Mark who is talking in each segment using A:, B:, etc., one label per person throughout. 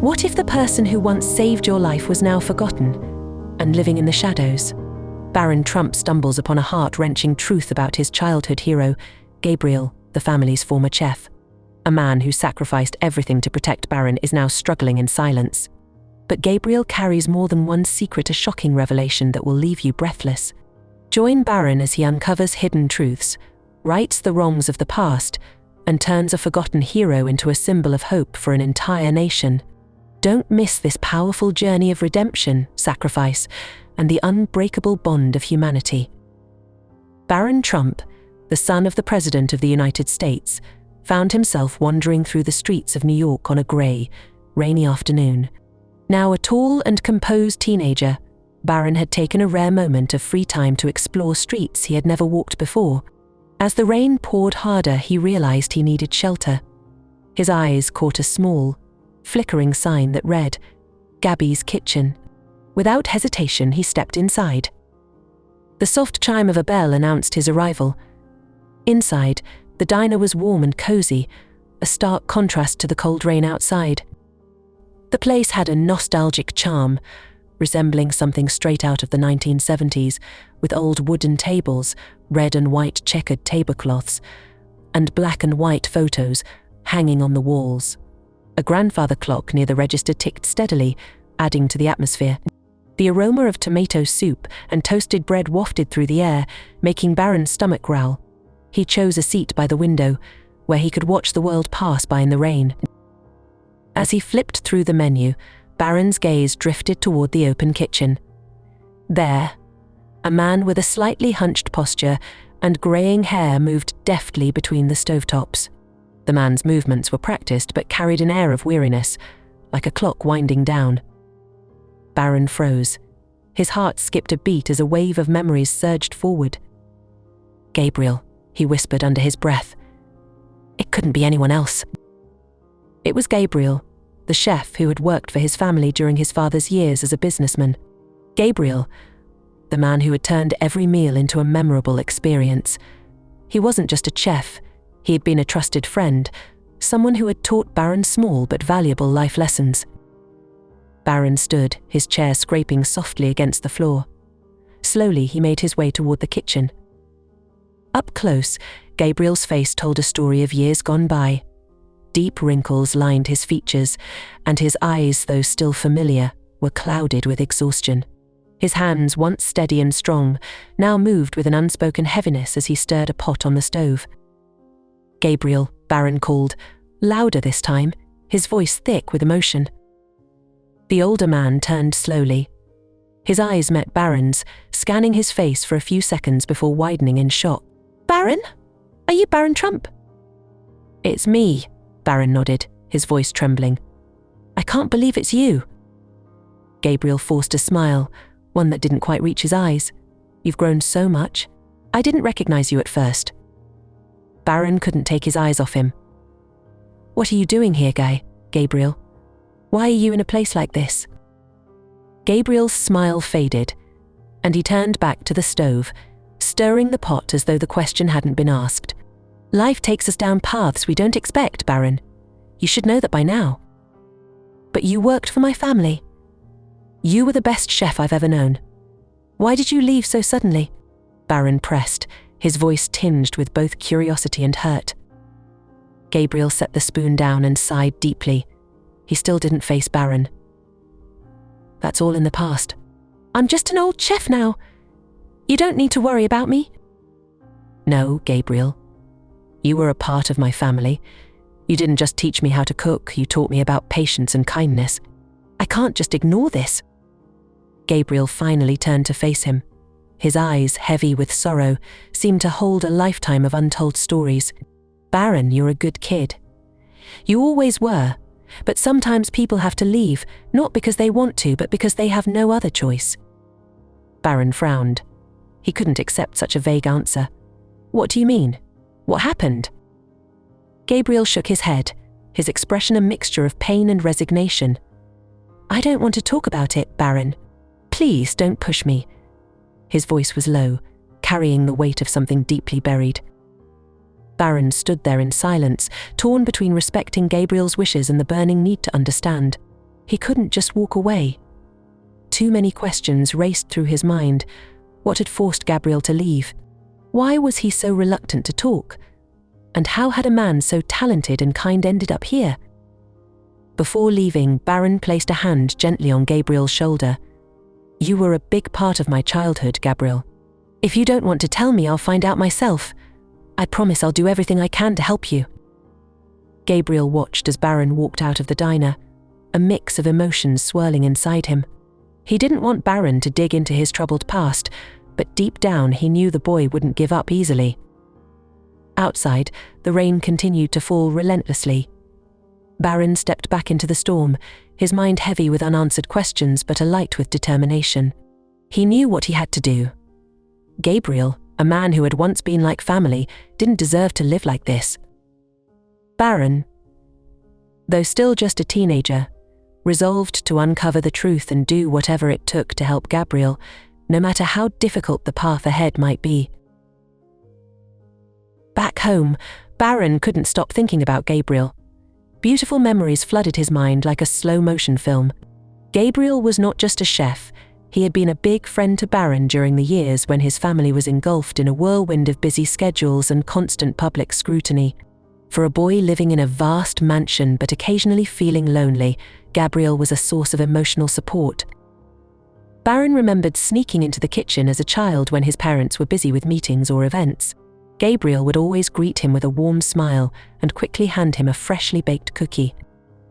A: What if the person who once saved your life was now forgotten and living in the shadows? Barron Trump stumbles upon a heart-wrenching truth about his childhood hero, Gabriel, the family's former chef. A man who sacrificed everything to protect Barron is now struggling in silence. But Gabriel carries more than one secret, a shocking revelation that will leave you breathless. Join Barron as he uncovers hidden truths, rights the wrongs of the past, and turns a forgotten hero into a symbol of hope for an entire nation. Don't miss this powerful journey of redemption, sacrifice, and the unbreakable bond of humanity. Barron Trump, the son of the President of the United States, found himself wandering through the streets of New York on a grey, rainy afternoon. Now a tall and composed teenager, Barron had taken a rare moment of free time to explore streets he had never walked before. As the rain poured harder, he realized he needed shelter. His eyes caught a small, flickering sign that read, "Gabby's Kitchen." Without hesitation, he stepped inside. The soft chime of a bell announced his arrival. Inside, the diner was warm and cozy, a stark contrast to the cold rain outside. The place had a nostalgic charm, resembling something straight out of the 1970s, with old wooden tables, red and white checkered tablecloths, and black and white photos hanging on the walls. A grandfather clock near the register ticked steadily, adding to the atmosphere. The aroma of tomato soup and toasted bread wafted through the air, making Barron's stomach growl. He chose a seat by the window, where he could watch the world pass by in the rain. As he flipped through the menu, Barron's gaze drifted toward the open kitchen. There, a man with a slightly hunched posture and greying hair moved deftly between the stovetops. The man's movements were practiced but carried an air of weariness, like a clock winding down. Barron froze. His heart skipped a beat as a wave of memories surged forward. "Gabriel," he whispered under his breath. It couldn't be anyone else. It was Gabriel, the chef who had worked for his family during his father's years as a businessman. Gabriel, the man who had turned every meal into a memorable experience. He wasn't just a chef, he had been a trusted friend, someone who had taught Barron small but valuable life lessons. Barron stood, his chair scraping softly against the floor. Slowly, he made his way toward the kitchen. Up close, Gabriel's face told a story of years gone by. Deep wrinkles lined his features, and his eyes, though still familiar, were clouded with exhaustion. His hands, once steady and strong, now moved with an unspoken heaviness as he stirred a pot on the stove. "Gabriel," Barron called, louder this time, his voice thick with emotion. The older man turned slowly. His eyes met Barron's, scanning his face for a few seconds before widening in shock. "Barron? Are you Barron Trump?" "It's me," Barron nodded, his voice trembling. "I can't believe it's you." Gabriel forced a smile, one that didn't quite reach his eyes. "You've grown so much. I didn't recognize you at first." Barron couldn't take his eyes off him. "What are you doing here, Gabriel? Why are you in a place like this?" Gabriel's smile faded, and he turned back to the stove, stirring the pot as though the question hadn't been asked. "Life takes us down paths we don't expect, Barron. You should know that by now." "But you worked for my family. You were the best chef I've ever known. Why did you leave so suddenly?" Barron pressed, his voice tinged with both curiosity and hurt. Gabriel set the spoon down and sighed deeply. He still didn't face Barron. "That's all in the past. I'm just an old chef now. You don't need to worry about me." "No, Gabriel. You were a part of my family. You didn't just teach me how to cook, you taught me about patience and kindness. I can't just ignore this." Gabriel finally turned to face him. His eyes, heavy with sorrow, seemed to hold a lifetime of untold stories. "Barron, you're a good kid. You always were, but sometimes people have to leave, not because they want to, but because they have no other choice." Barron frowned. He couldn't accept such a vague answer. "What do you mean? What happened?" Gabriel shook his head, his expression a mixture of pain and resignation. "I don't want to talk about it, Barron. Please don't push me." His voice was low, carrying the weight of something deeply buried. Barron stood there in silence, torn between respecting Gabriel's wishes and the burning need to understand. He couldn't just walk away. Too many questions raced through his mind. What had forced Gabriel to leave? Why was he so reluctant to talk? And how had a man so talented and kind ended up here? Before leaving, Barron placed a hand gently on Gabriel's shoulder. "You were a big part of my childhood, Gabriel. If you don't want to tell me, I'll find out myself. I promise I'll do everything I can to help you." Gabriel watched as Barron walked out of the diner, a mix of emotions swirling inside him. He didn't want Barron to dig into his troubled past, but deep down he knew the boy wouldn't give up easily. Outside, the rain continued to fall relentlessly. Barron stepped back into the storm, his mind heavy with unanswered questions but alight with determination. He knew what he had to do. Gabriel, a man who had once been like family, didn't deserve to live like this. Barron, though still just a teenager, resolved to uncover the truth and do whatever it took to help Gabriel, no matter how difficult the path ahead might be. Back home, Barron couldn't stop thinking about Gabriel. Beautiful memories flooded his mind like a slow-motion film. Gabriel was not just a chef. He had been a big friend to Barron during the years when his family was engulfed in a whirlwind of busy schedules and constant public scrutiny. For a boy living in a vast mansion but occasionally feeling lonely, Gabriel was a source of emotional support. Barron remembered sneaking into the kitchen as a child when his parents were busy with meetings or events. Gabriel would always greet him with a warm smile and quickly hand him a freshly baked cookie.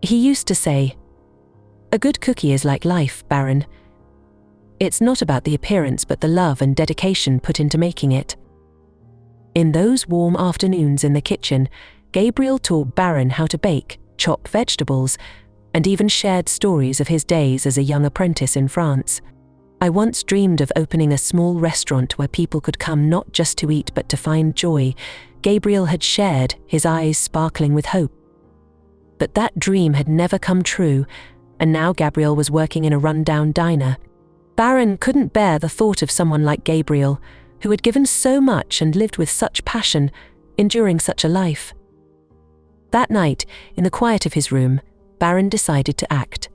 A: He used to say, "A good cookie is like life, Barron. It's not about the appearance but the love and dedication put into making it." In those warm afternoons in the kitchen, Gabriel taught Barron how to bake, chop vegetables, and even shared stories of his days as a young apprentice in France. "I once dreamed of opening a small restaurant where people could come not just to eat but to find joy," Gabriel had shared, his eyes sparkling with hope. But that dream had never come true, and now Gabriel was working in a run-down diner. Barron couldn't bear the thought of someone like Gabriel, who had given so much and lived with such passion, enduring such a life. That night, in the quiet of his room, Barron decided to act.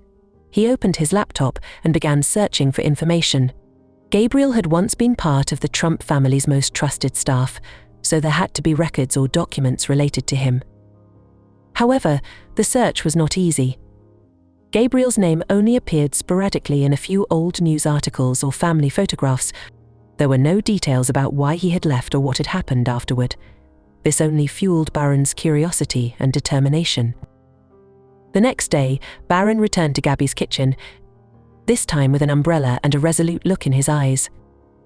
A: He opened his laptop and began searching for information. Gabriel had once been part of the Trump family's most trusted staff, so there had to be records or documents related to him. However, the search was not easy. Gabriel's name only appeared sporadically in a few old news articles or family photographs. There were no details about why he had left or what had happened afterward. This only fueled Barron's curiosity and determination. The next day, Barron returned to Gabby's kitchen, this time with an umbrella and a resolute look in his eyes.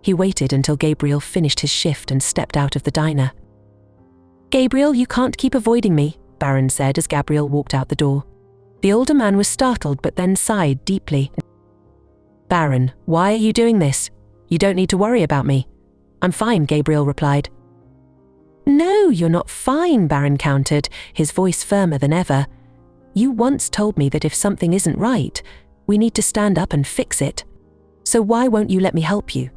A: He waited until Gabriel finished his shift and stepped out of the diner. "Gabriel, you can't keep avoiding me," Barron said as Gabriel walked out the door. The older man was startled but then sighed deeply. "Barron, why are you doing this? You don't need to worry about me." "I'm fine," Gabriel replied. "No, you're not fine," Barron countered, his voice firmer than ever. "You once told me that if something isn't right, we need to stand up and fix it. So why won't you let me help you?"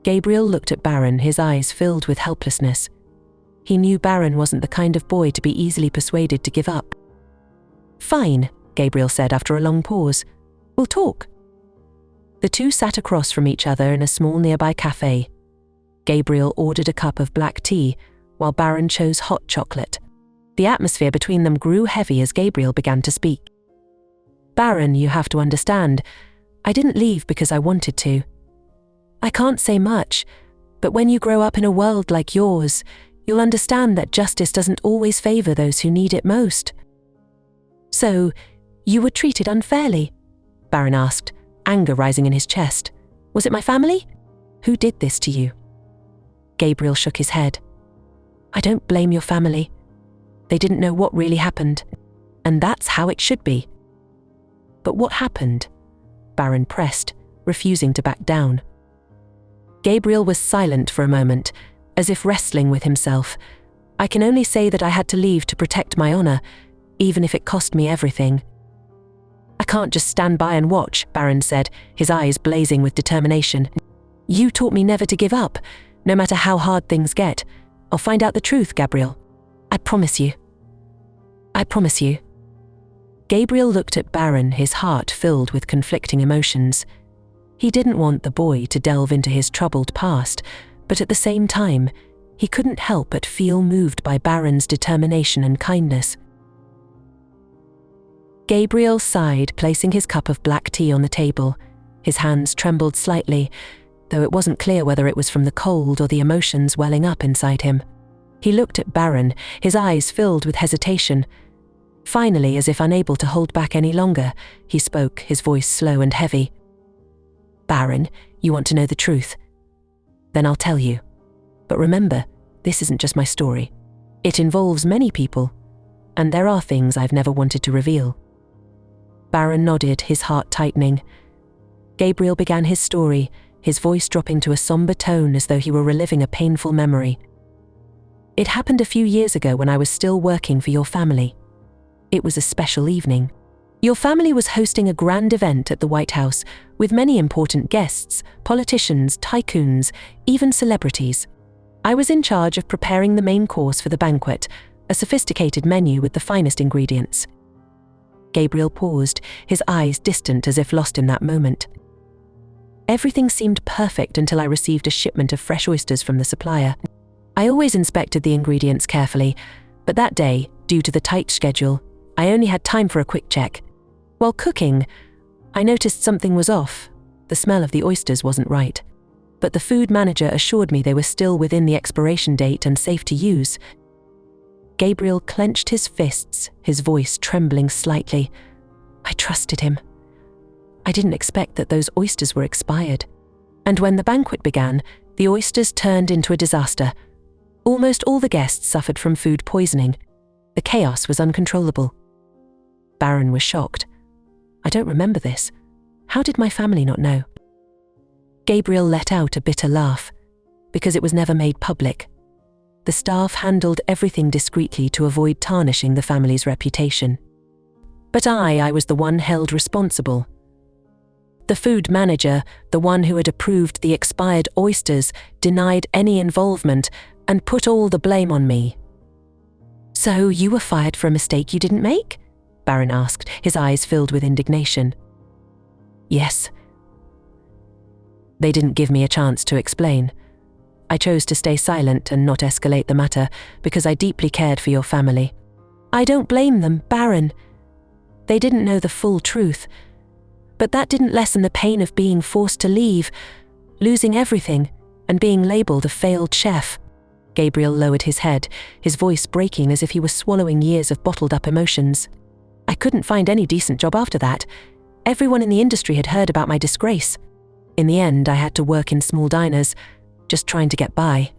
A: Gabriel looked at Barron, his eyes filled with helplessness. He knew Barron wasn't the kind of boy to be easily persuaded to give up. "Fine," Gabriel said after a long pause. "We'll talk." The two sat across from each other in a small nearby cafe. Gabriel ordered a cup of black tea, while Barron chose hot chocolate. The atmosphere between them grew heavy as Gabriel began to speak. "Barron, you have to understand, I didn't leave because I wanted to. I can't say much, but when you grow up in a world like yours, you'll understand that justice doesn't always favor those who need it most." "So, you were treated unfairly?" Barron asked, anger rising in his chest. "Was it my family? Who did this to you?" Gabriel shook his head. "I don't blame your family. They didn't know what really happened, and that's how it should be." "But what happened?" Barron pressed, refusing to back down. Gabriel was silent for a moment, as if wrestling with himself. "I can only say that I had to leave to protect my honor, even if it cost me everything." "I can't just stand by and watch," Barron said, his eyes blazing with determination. "You taught me never to give up, no matter how hard things get. I'll find out the truth, Gabriel. I promise you. I promise you." Gabriel looked at Barron, his heart filled with conflicting emotions. He didn't want the boy to delve into his troubled past, but at the same time, he couldn't help but feel moved by Barron's determination and kindness. Gabriel sighed, placing his cup of black tea on the table. His hands trembled slightly, though it wasn't clear whether it was from the cold or the emotions welling up inside him. He looked at Barron, his eyes filled with hesitation. Finally, as if unable to hold back any longer, he spoke, his voice slow and heavy. "Barron, you want to know the truth? Then I'll tell you. But remember, this isn't just my story. It involves many people, and there are things I've never wanted to reveal." Barron nodded, his heart tightening. Gabriel began his story, his voice dropping to a somber tone as though he were reliving a painful memory. "It happened a few years ago when I was still working for your family. It was a special evening. Your family was hosting a grand event at the White House with many important guests, politicians, tycoons, even celebrities. I was in charge of preparing the main course for the banquet, a sophisticated menu with the finest ingredients." Gabriel paused, his eyes distant as if lost in that moment. "Everything seemed perfect until I received a shipment of fresh oysters from the supplier. I always inspected the ingredients carefully, but that day, due to the tight schedule, I only had time for a quick check. While cooking, I noticed something was off. The smell of the oysters wasn't right. But the food manager assured me they were still within the expiration date and safe to use." Gabriel clenched his fists, his voice trembling slightly. "I trusted him. I didn't expect that those oysters were expired. And when the banquet began, the oysters turned into a disaster. Almost all the guests suffered from food poisoning. The chaos was uncontrollable." Barron was shocked. "I don't remember this. How did my family not know?" Gabriel let out a bitter laugh. "Because it was never made public. The staff handled everything discreetly to avoid tarnishing the family's reputation. But I was the one held responsible. The food manager, the one who had approved the expired oysters, denied any involvement and put all the blame on me." "So you were fired for a mistake you didn't make?" Barron asked, his eyes filled with indignation. "Yes." They didn't give me a chance to explain. I chose to stay silent and not escalate the matter because I deeply cared for your family. "I don't blame them, Barron. They didn't know the full truth. But that didn't lessen the pain of being forced to leave, losing everything, and being labelled a failed chef." Gabriel lowered his head, his voice breaking as if he was swallowing years of bottled-up emotions. "I couldn't find any decent job after that. Everyone in the industry had heard about my disgrace. In the end, I had to work in small diners, just trying to get by."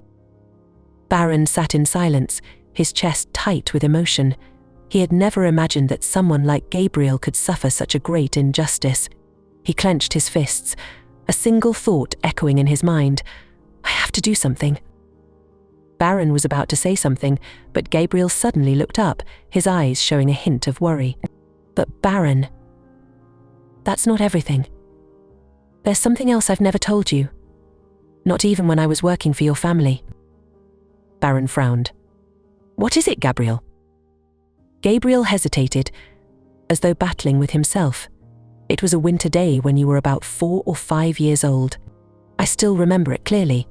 A: Barron sat in silence, his chest tight with emotion. He had never imagined that someone like Gabriel could suffer such a great injustice. He clenched his fists, a single thought echoing in his mind. "I have to do something." Barron was about to say something, but Gabriel suddenly looked up, his eyes showing a hint of worry. "But Barron, that's not everything. There's something else I've never told you. Not even when I was working for your family." Barron frowned. "What is it, Gabriel?" Gabriel hesitated, as though battling with himself. "It was a winter day when you were about 4 or 5 years old. I still remember it clearly.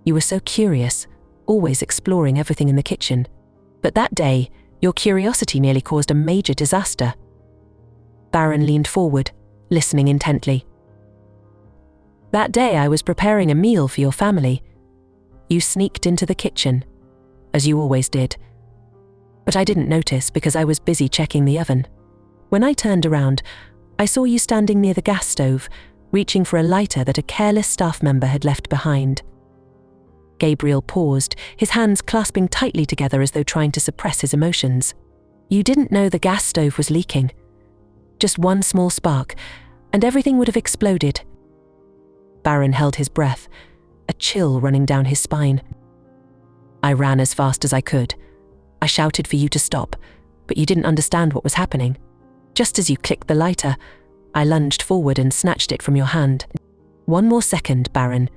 A: You were so curious, always exploring everything in the kitchen. But that day, your curiosity nearly caused a major disaster." Barron leaned forward, listening intently. "That day I was preparing a meal for your family. You sneaked into the kitchen, as you always did. But I didn't notice because I was busy checking the oven. When I turned around, I saw you standing near the gas stove, reaching for a lighter that a careless staff member had left behind." Gabriel paused, his hands clasping tightly together as though trying to suppress his emotions. "You didn't know the gas stove was leaking. Just one small spark, and everything would have exploded." Barron held his breath, a chill running down his spine. "I ran as fast as I could. I shouted for you to stop, but you didn't understand what was happening. Just as you clicked the lighter, I lunged forward and snatched it from your hand. One more second, Barron.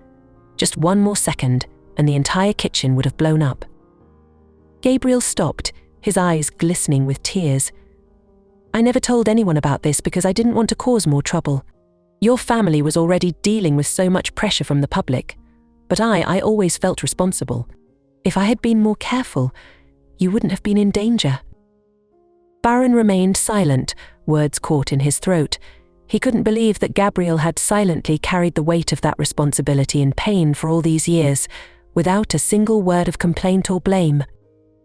A: Just one more second, and the entire kitchen would have blown up." Gabriel stopped, his eyes glistening with tears. I never told anyone about this because I didn't want to cause more trouble. Your family was already dealing with so much pressure from the public, but I always felt responsible. If I had been more careful, you wouldn't have been in danger." Barron remained silent, words caught in his throat. He couldn't believe that Gabriel had silently carried the weight of that responsibility and pain for all these years, without a single word of complaint or blame.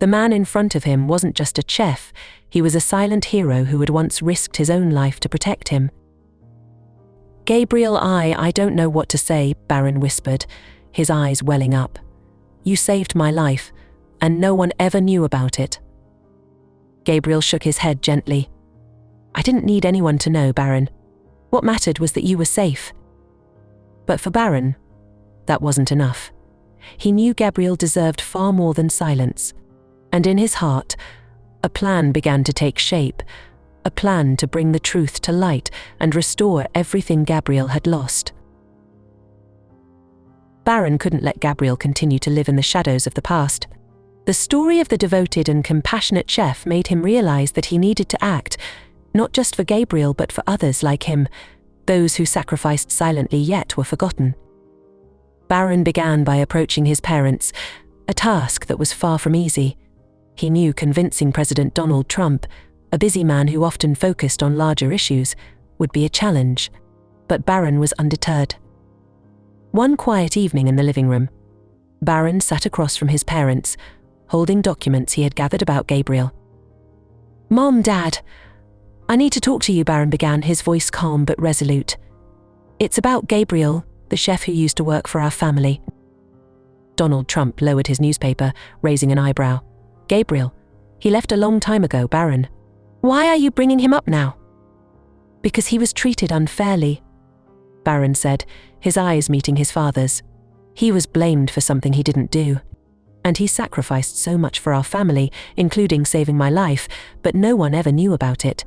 A: The man in front of him wasn't just a chef, he was a silent hero who had once risked his own life to protect him. "Gabriel, I don't know what to say," Barron whispered, his eyes welling up. "You saved my life, and no one ever knew about it." Gabriel shook his head gently. "I didn't need anyone to know, Barron. What mattered was that you were safe." But for Barron, that wasn't enough. He knew Gabriel deserved far more than silence. And in his heart, a plan began to take shape, a plan to bring the truth to light and restore everything Gabriel had lost. Barron couldn't let Gabriel continue to live in the shadows of the past. The story of the devoted and compassionate chef made him realize that he needed to act, not just for Gabriel but for others like him, those who sacrificed silently yet were forgotten. Barron began by approaching his parents, a task that was far from easy. He knew convincing President Donald Trump, a busy man who often focused on larger issues, would be a challenge, but Barron was undeterred. One quiet evening in the living room, Barron sat across from his parents, holding documents he had gathered about Gabriel. "Mom, Dad, I need to talk to you," Barron began, his voice calm but resolute. "It's about Gabriel, the chef who used to work for our family." Donald Trump lowered his newspaper, raising an eyebrow. "Gabriel, he left a long time ago, Barron. Why are you bringing him up now?" "Because he was treated unfairly," Barron said, his eyes meeting his father's. "He was blamed for something he didn't do. And he sacrificed so much for our family, including saving my life, but no one ever knew about it."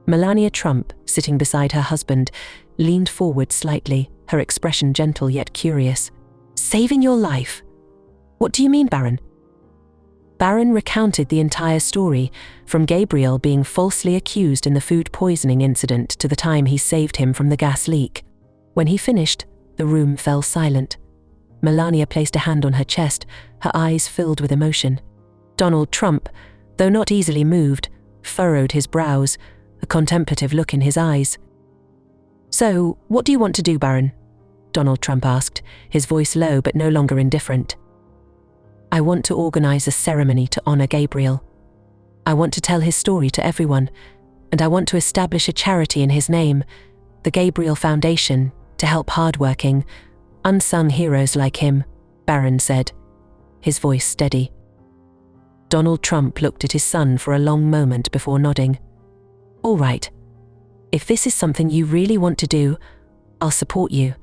A: Melania Trump, sitting beside her husband, leaned forward slightly, her expression gentle yet curious. "Saving your life? What do you mean, Barron?" Barron recounted the entire story, from Gabriel being falsely accused in the food poisoning incident to the time he saved him from the gas leak. When he finished, the room fell silent. Melania placed a hand on her chest, her eyes filled with emotion. Donald Trump, though not easily moved, furrowed his brows, a contemplative look in his eyes. "So, what do you want to do, Barron?" Donald Trump asked, his voice low but no longer indifferent. "I want to organize a ceremony to honor Gabriel. I want to tell his story to everyone, and I want to establish a charity in his name, the Gabriel Foundation, to help hardworking, unsung heroes like him," Barron said, his voice steady. Donald Trump looked at his son for a long moment before nodding. "All right. If this is something you really want to do, I'll support you,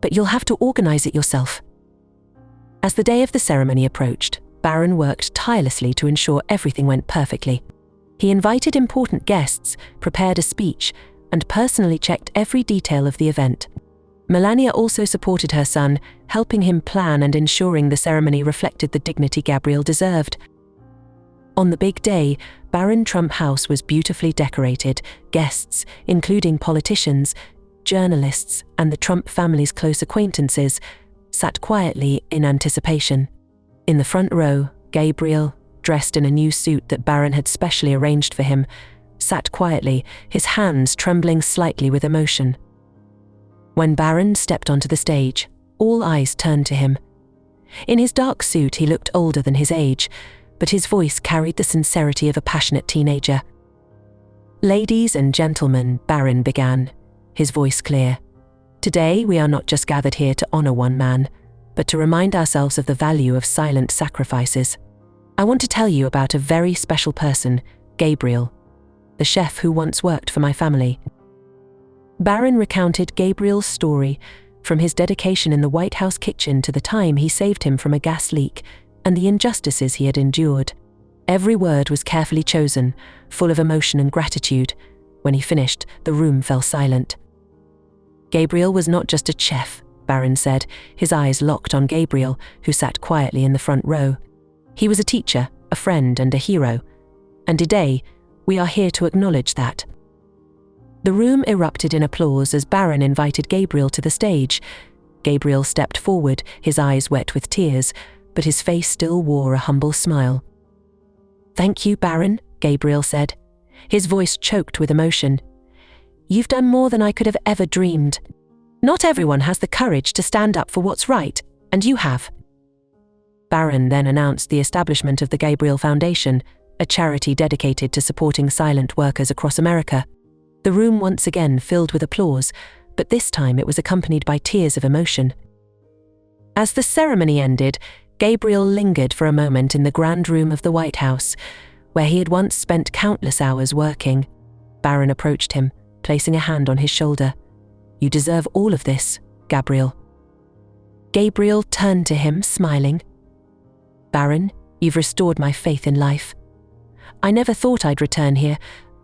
A: but you'll have to organize it yourself." As the day of the ceremony approached, Barron worked tirelessly to ensure everything went perfectly. He invited important guests, prepared a speech, and personally checked every detail of the event. Melania also supported her son, helping him plan and ensuring the ceremony reflected the dignity Gabriel deserved. On the big day, Barron Trump House was beautifully decorated. Guests, including politicians, journalists, and the Trump family's close acquaintances, sat quietly in anticipation. In the front row, Gabriel, dressed in a new suit that Barron had specially arranged for him, sat quietly, his hands trembling slightly with emotion. When Barron stepped onto the stage, all eyes turned to him. In his dark suit, he looked older than his age, but his voice carried the sincerity of a passionate teenager. "Ladies and gentlemen," Barron began, his voice clear. "Today we are not just gathered here to honor one man, but to remind ourselves of the value of silent sacrifices. I want to tell you about a very special person, Gabriel, the chef who once worked for my family." Barron recounted Gabriel's story, from his dedication in the White House kitchen to the time he saved him from a gas leak and the injustices he had endured. Every word was carefully chosen, full of emotion and gratitude. When he finished, the room fell silent. "Gabriel was not just a chef," Barron said, his eyes locked on Gabriel, who sat quietly in the front row. "He was a teacher, a friend, and a hero. And today, We are here to acknowledge that." The room erupted in applause as Barron invited Gabriel to the stage. Gabriel stepped forward, his eyes wet with tears, but his face still wore a humble smile. "Thank you, Barron," Gabriel said, his voice choked with emotion. "You've done more than I could have ever dreamed. Not everyone has the courage to stand up for what's right, and you have." Barron then announced the establishment of the Gabriel Foundation, a charity dedicated to supporting silent workers across America. The room once again filled with applause, but this time it was accompanied by tears of emotion. As the ceremony ended, Gabriel lingered for a moment in the grand room of the White House, where he had once spent countless hours working. Barron approached him, placing a hand on his shoulder. "You deserve all of this, Gabriel." Gabriel turned to him, smiling. "Barron, you've restored my faith in life. I never thought I'd return here,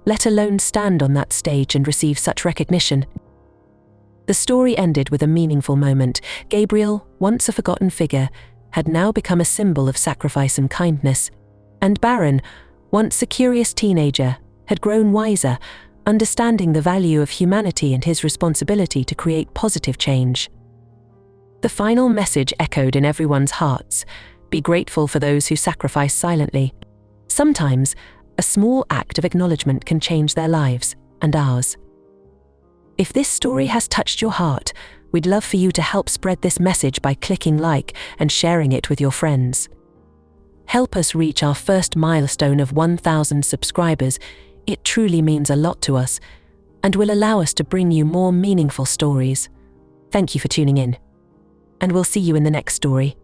A: let alone stand on that stage and receive such recognition." The story ended with a meaningful moment. Gabriel, once a forgotten figure, had now become a symbol of sacrifice and kindness. And Barron, once a curious teenager, had grown wiser, understanding the value of humanity and his responsibility to create positive change. The final message echoed in everyone's hearts: be grateful for those who sacrifice silently. Sometimes, a small act of acknowledgement can change their lives, and ours. If this story has touched your heart, we'd love for you to help spread this message by clicking like and sharing it with your friends. Help us reach our first milestone of 1,000 subscribers. It truly means a lot to us and will allow us to bring you more meaningful stories. Thank you for tuning in, and we'll see you in the next story.